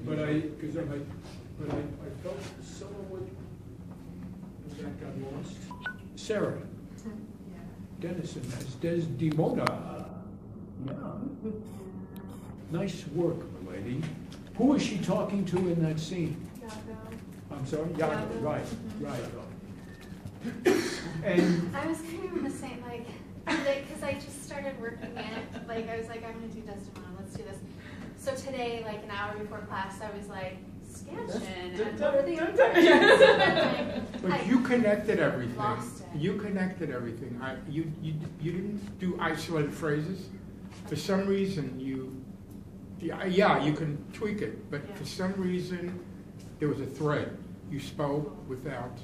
But I felt somewhat that got lost. Sarah Dennison as Desdemona. Yeah. Nice work, my lady. Who is she talking to in that scene? Yago. I'm sorry? Yago, right. And I was kind of in the same, because I just started working it. I was like, I'm going to do Desdemona, let's do this. So today, an hour before class, I was like, scansion, and what are the other But you connected everything. Lost it. You connected everything. You didn't do isolated phrases. For some reason, you can tweak it, but for some reason, there was a thread. You spoke without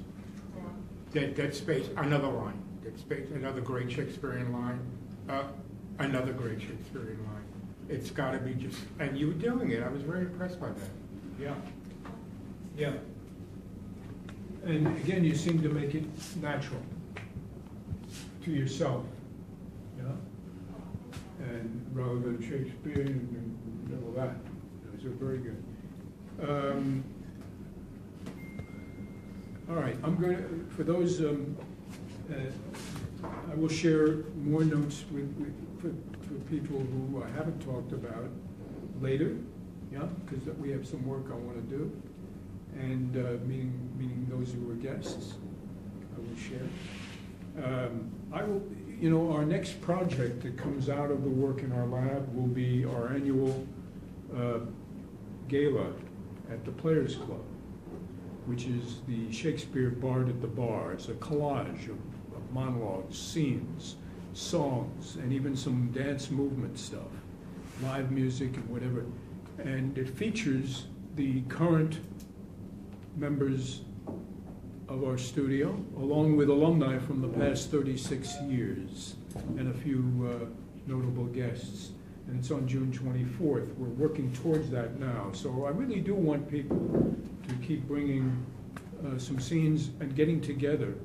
that space, another line, that space, another great Shakespearean line, another great Shakespearean line. It's got to be just, and you were doing it. I was very impressed by that. Yeah. And again, you seem to make it natural to yourself, and rather than Shakespeare and all that. Those are very good. All right, I'm going to, for those, I will share more notes for people who I haven't talked about later, because we have some work I want to do, and meaning those who are guests, I will share. I will, our next project that comes out of the work in our lab will be our annual gala at the Players Club, which is the Shakespeare Bard at the Bar. It's a collage of monologues, scenes, songs, and even some dance movement stuff, live music and whatever. And it features the current members of our studio, along with alumni from the past 36 years, and a few notable guests. And it's on June 24th. We're working towards that now. So I really do want people to keep bringing some scenes and getting together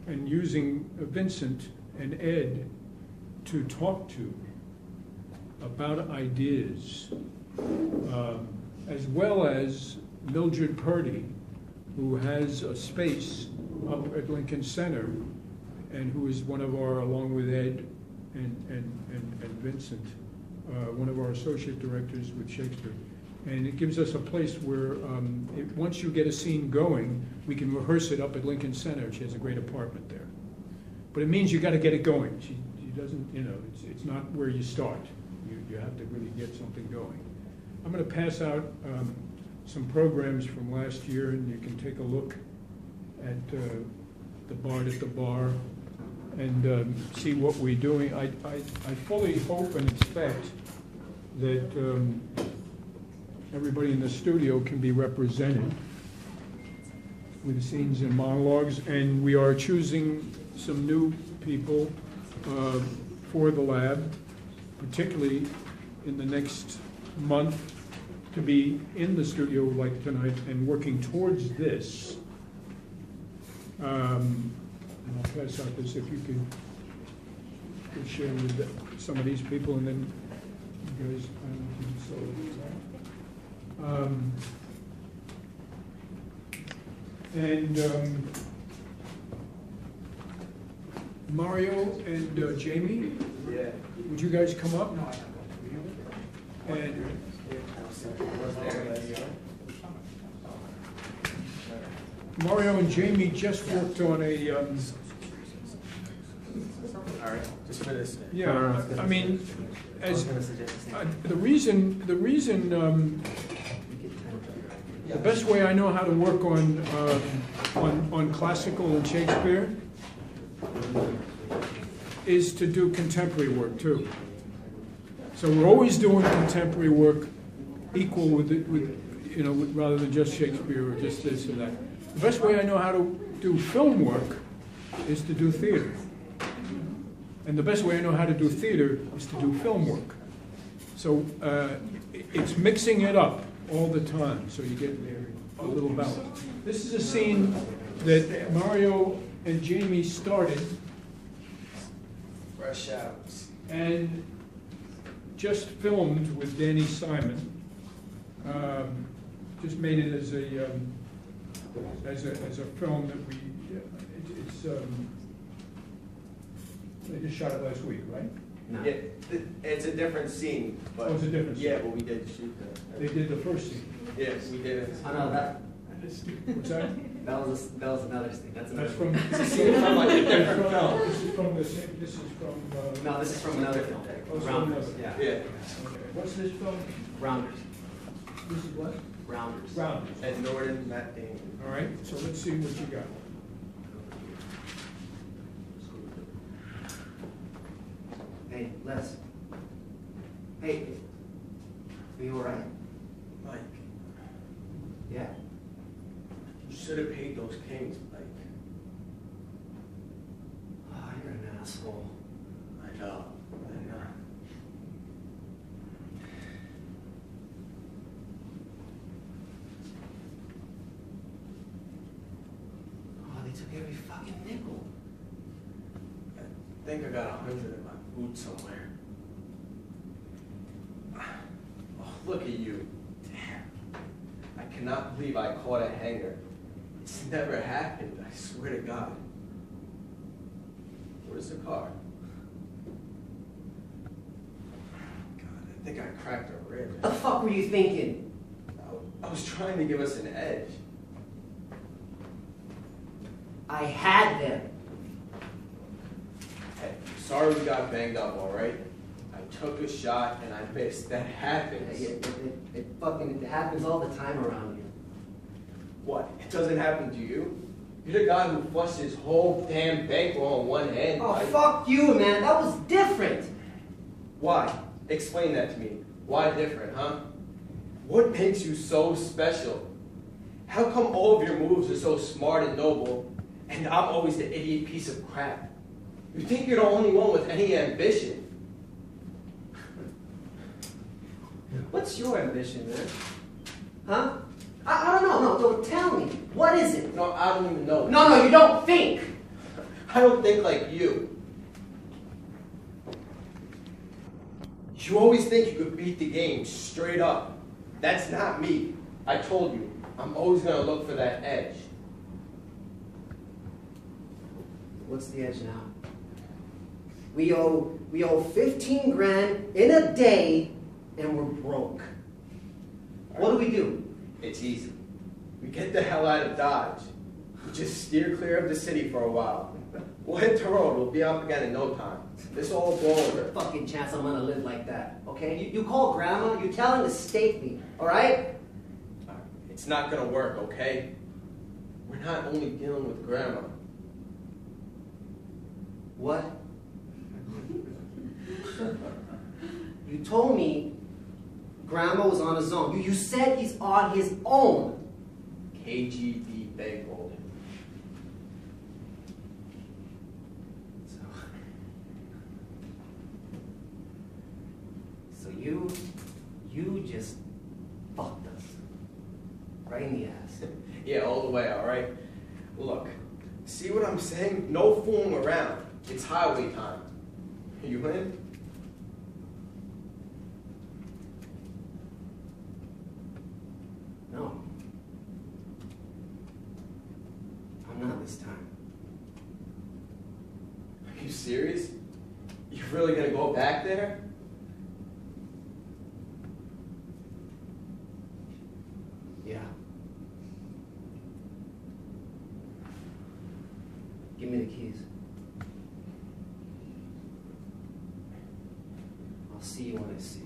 and using Vincent and Ed to talk to about ideas, as well as Mildred Purdy, who has a space up at Lincoln Center and who is one of our, along with Ed and Vincent, one of our associate directors with Shakespeare. And it gives us a place where once you get a scene going, we can rehearse it up at Lincoln Center. She has a great apartment there. But it means you got to get it going. She doesn't, it's not where you start. You have to really get something going. I'm going to pass out some programs from last year, and you can take a look at the Bard at the Bar and see what we're doing. I fully hope and expect that everybody in the studio can be represented with scenes and monologues, and we are choosing some new people for the lab, particularly in the next month, to be in the studio like tonight and working towards this. And I'll pass out this if you could share with some of these people, and then you guys, I don't know if you saw it. Mario and Jamie, would you guys come up? And Mario and Jamie just worked on a. All right, just for this. Yeah, I mean, as the reason. The best way I know how to work on classical and Shakespeare is to do contemporary work too. So we're always doing contemporary work equal with rather than just Shakespeare or just this or that. The best way I know how to do film work is to do theater. And the best way I know how to do theater is to do film work. So it's mixing it up all the time, so you get a little balance. This is a scene that Mario and Jamie started. Fresh out. And just filmed with Danny Simon. just made it as a film that we, they just shot it last week, right? No. Yeah, it's a different scene, but. Oh, it's a different scene. Yeah, but we did shoot They did the first scene. Yes, we did it. Oh no, What's that? that was another thing. That's another. That's from. It's a scene from like a different film. This is from the same, this is from. No, this is from another film. Oh, it's from Rounders. another. Yeah. Yeah, Okay. What's this film? Rounders. This is what? Rounders. Rounders. Ed Norton, Matt Damon. All right, so let's see what you got. Hey, Les. Hey. Are you alright? Mike, Yeah. you should have paid those kings, Mike. Oh, you're an asshole. I know. Oh, they took every fucking nickel. I think I got 100 in my boot somewhere. Oh, look at you. Damn. I cannot believe I caught a hanger. It's never happened, I swear to God. Where's the car? God, I think I cracked a rib. What the fuck were you thinking? I was trying to give us an edge. I had them. Hey, sorry we got banged up, all right? I took a shot and I missed. That happens. It fucking happens all the time around here. What? It doesn't happen to you? You're the guy who flushed his whole damn bankroll on one hand. Oh, right? fuck you, man. That was different. Why? Explain that to me. Why different, huh? What makes you so special? How come all of your moves are so smart and noble, and I'm always the idiot piece of crap? You think you're the only one with any ambition. What's your ambition, man? Huh? I don't know. No, don't tell me. What is it? No, I don't even know. No, you don't think. I don't think like you. You always think you could beat the game straight up. That's not me. I told you, I'm always going to look for that edge. What's the edge now? We owe 15 grand in a day, and we're broke. What do we do? It's easy. We get the hell out of Dodge. We just steer clear of the city for a while. We'll hit the road. We'll be up again in no time. This will all blow over. Fucking chance I'm gonna live like that, okay? You call Grandma, you tell her to stake me, alright? It's not going to work, okay? We're not only dealing with Grandma. What? You told me Grandma was on his own. You said he's on his own. KGB bankrolled him. So you just fucked us. Right in the ass. Yeah, all the way, all right? Look, see what I'm saying? No fooling around. It's highway time. You in? No. I'm not this time. Are you serious? You're really gonna go back there? Yeah. Give me the keys. I'll see you when I see you.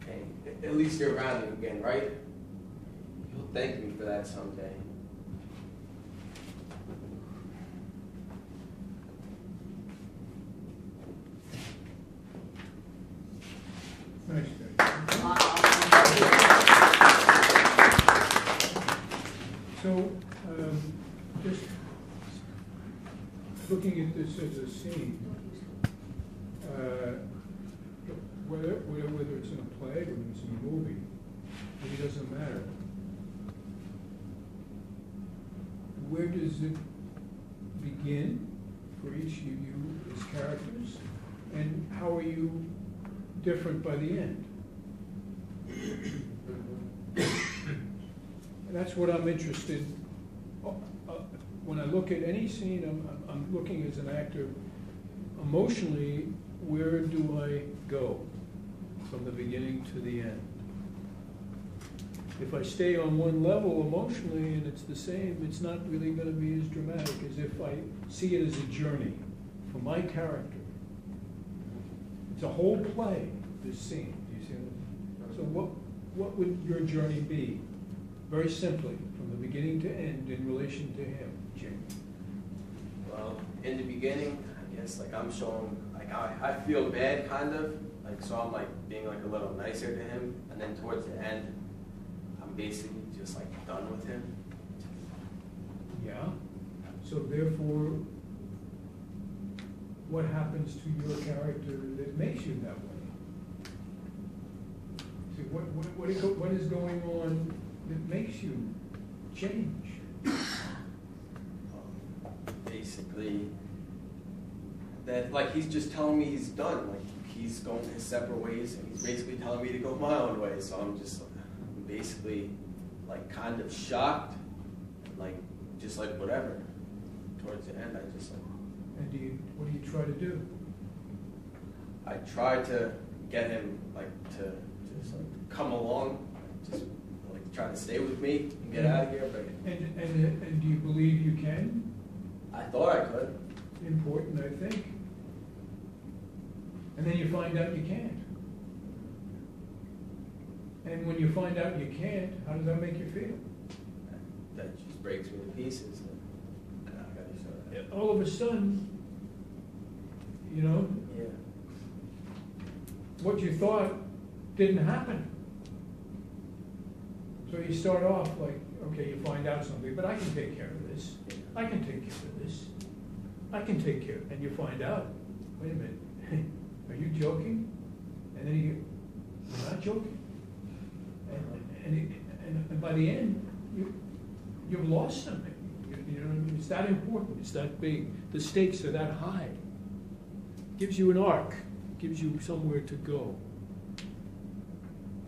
Hey, at least you're around him again, right? You'll thank me for that someday. Nice, Dave. So, just looking at this as a scene, whether it's in a play or it's in a movie, it doesn't matter. Where does it begin for each of you as characters, and how are you different by the end? That's what I'm interested, when I look at any scene, I'm looking as an actor, emotionally, where do I go from the beginning to the end? If I stay on one level emotionally and it's the same, it's not really going to be as dramatic as if I see it as a journey for my character. It's a whole play, this scene, do you see it? So what would your journey be? Very simply, from the beginning to end in relation to him, Jamie. Well, in the beginning, I guess like I'm showing, like I feel bad kind of, like so I'm like being like a little nicer to him, and then towards the end, I'm basically just like done with him. Yeah. So therefore, what happens to your character that makes you that way? See, what is going on that makes you change? Basically, that like he's just telling me he's done, like he's going his separate ways, and he's basically telling me to go my own way. So I'm just basically like kind of shocked, like just like whatever. Towards the end, I just like. And what do you try to do? I try to get him like to just like come along, just like try to stay with me and get out of here. But And do you believe you can? I thought I could. Important, I think. And then you find out you can't. And when you find out you can't, how does that make you feel? That just breaks me to pieces. And I gotta show that. All of a sudden, you know, Yeah. what you thought didn't happen. So you start off like, okay, you find out something, but I can take care of this. I can take care of this. I can take care. And you find out, wait a minute, are you joking? And then you're not joking. And by the end, you've lost something. You know, it's that important. It's that big. The stakes are that high. Gives you an arc. Gives you somewhere to go.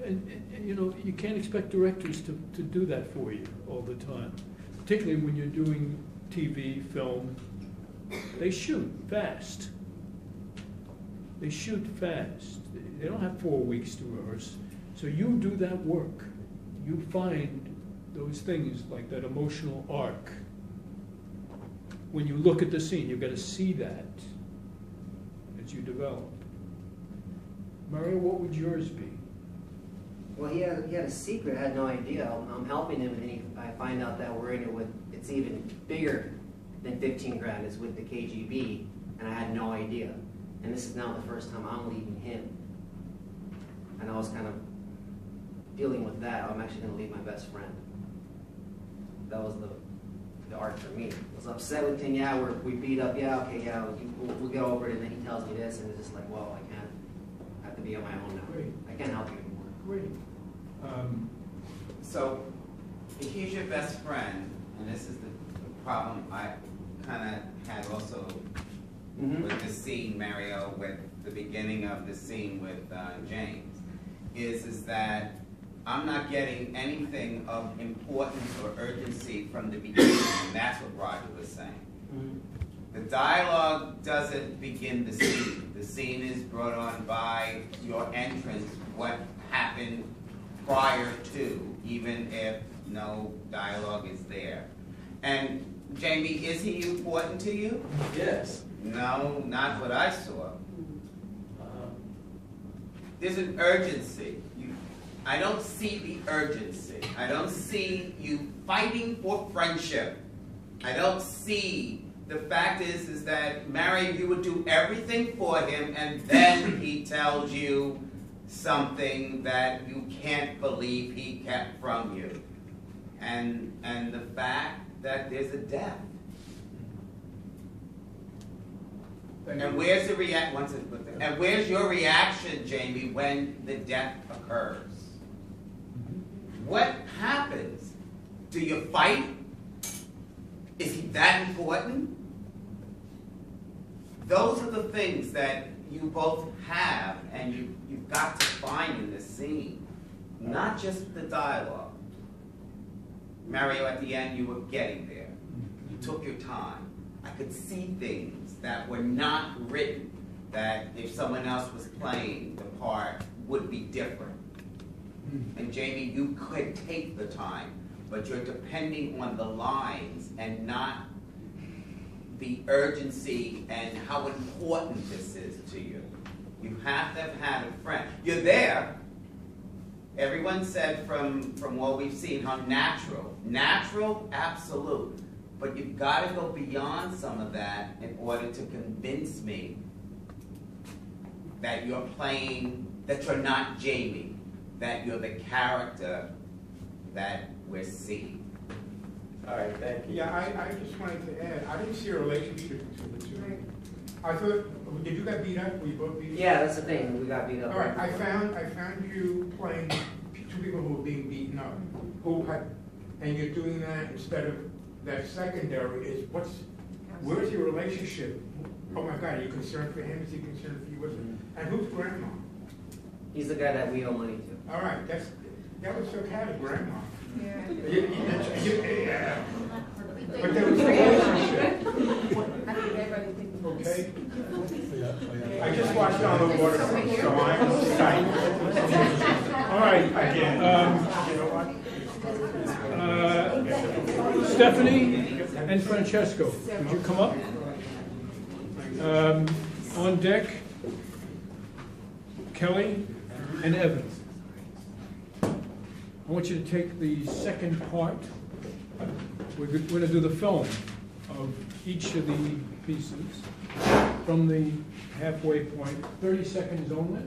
And you know, you can't expect directors to do that for you all the time. Particularly when you're doing TV, film. They shoot fast. They shoot fast. They don't have 4 weeks to rehearse. So you do that work. You find those things like that emotional arc. When you look at the scene, you've got to see that as you develop. Mario, what would yours be? Well, he had a secret. I had no idea. I'm helping him, and then I find out that we're in it with. It's even bigger than 15 grand. It's with the KGB, and I had no idea. And this is now the first time I'm leaving him, and I was kind of dealing with that. I'm actually going to leave my best friend. That was the arc for me. I was upset with him. Yeah, we beat up. Yeah, okay, yeah, we'll get over it. And then he tells me this, and it's just like, well, I can't. I have to be on my own now. Great. I can't help you anymore. Great. So, if he's your best friend, and this is the problem I kind of had also with the scene, Mario, with the beginning of the scene with James, is that I'm not getting anything of importance or urgency from the beginning, and that's what Roger was saying. The dialogue doesn't begin the scene. The scene is brought on by your entrance, what happened prior to, even if no dialogue is there. And Jamie, is he important to you? Yes. No, not what I saw. There's an urgency. I don't see the urgency. I don't see you fighting for friendship. I don't see, the fact is that Mario, you would do everything for him, and then he tells you something that you can't believe he kept from you. And the fact that there's a death. And where's the and where's your reaction, Jamie, when the death occurs? What happens? Do you fight? Is he that important? Those are the things that you both have, and you've got to find in this scene, not just the dialogue. Mario, at the end, you were getting there. You took your time. I could see things that were not written, that if someone else was playing the part would be different. And Jamie, you could take the time, but you're depending on the lines and not the urgency and how important this is to you. You have to have had a friend. You're there. Everyone said from what we've seen how natural. Natural, absolute. But you've got to go beyond some of that in order to convince me that you're playing, that you're not Jamie, that you're the character that we're seeing. All right, thank you. Yeah, I just wanted to add, I didn't see a relationship between the two. I thought, did you get beat up? Were you both beat up? Yeah, that's the thing. We got beat up. All right, I found you playing two people who were being beaten up, and you're doing that instead of that secondary is where's your relationship? Oh my God, are you concerned for him? Is he concerned for you? And who's grandma? He's the guy that we owe money to. All right, that was so kind of grandma. Yeah. Yeah. But there was a relationship. I think everybody thinks. Okay. I just watched on the water, so I'm excited. All right. Stephanie and Francesco, would you come up? On deck, Kelly and Evan. I want you to take the second part. We're going to do the film of each of the pieces from the halfway point, 30 seconds only.